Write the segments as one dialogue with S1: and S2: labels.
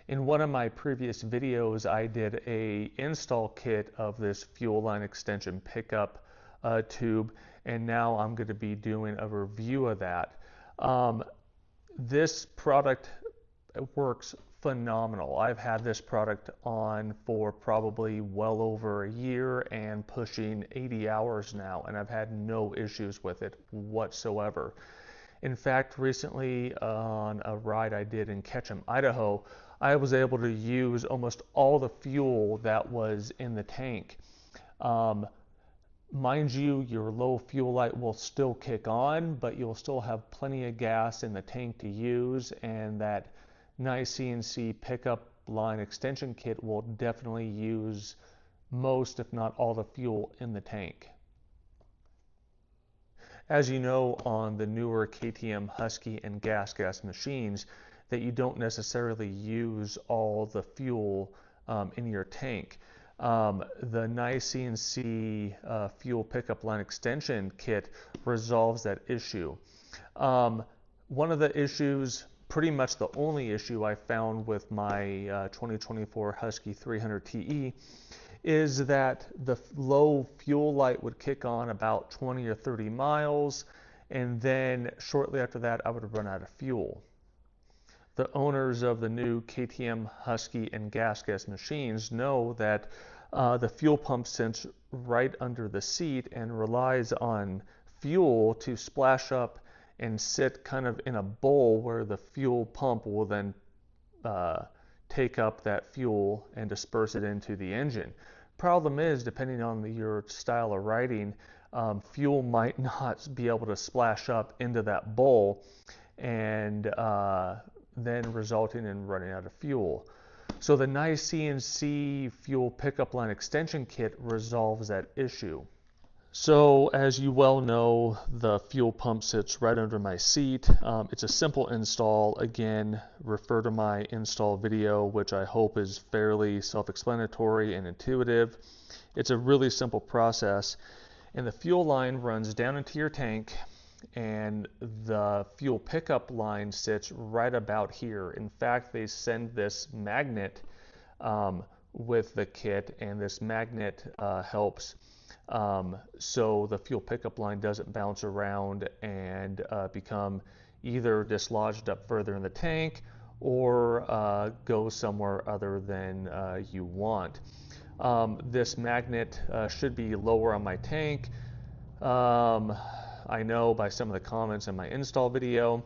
S1: In one of my previous videos, I did a install kit of this fuel line extension pickup tube, and now I'm going to be doing a review of that. This product works phenomenal. I've had this product on for probably well over a year and pushing 80 hours now, and I've had no issues with it whatsoever. In fact, recently on a ride I did in Ketchum, Idaho, I was able to use almost all the fuel that was in the tank. Mind you, your low fuel light will still kick on, but you'll still have plenty of gas in the tank to use, and that NICECNC pickup line extension kit will definitely use most, if not all, the fuel in the tank. As you know, on the newer KTM, Husky, and GASGAS machines, that you don't necessarily use all the fuel in your tank. The NICECNC fuel pickup line extension kit resolves that issue. One of the issues, pretty much the only issue I found with my 2024 Husky 300 TE, is that the low fuel light would kick on about 20 or 30 miles, and then shortly after that I would run out of fuel. The owners of the new KTM, Husky, and GASGAS machines know that the fuel pump sits right under the seat and relies on fuel to splash up and sit kind of in a bowl where the fuel pump will then take up that fuel and disperse it into the engine. Problem is, depending on your style of riding, fuel might not be able to splash up into that bowl, and then resulting in running out of fuel. So the NICECNC fuel pickup line extension kit resolves that issue. So as you well know, the fuel pump sits right under my seat. It's a simple install. Again, refer to my install video, which I hope is fairly self-explanatory and intuitive. It's a really simple process, and the fuel line runs down into your tank, and the fuel pickup line sits right about here. In fact, they send this magnet with the kit, and this magnet helps so the fuel pickup line doesn't bounce around and become either dislodged up further in the tank or go somewhere other than you want. This magnet should be lower on my tank. I know by some of the comments in my install video,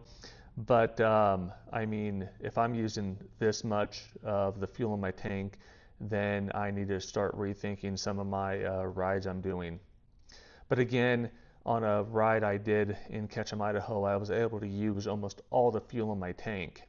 S1: but I mean, if I'm using this much of the fuel in my tank, then I need to start rethinking some of my rides I'm doing. But again, on a ride I did in Ketchum, Idaho, I was able to use almost all the fuel in my tank.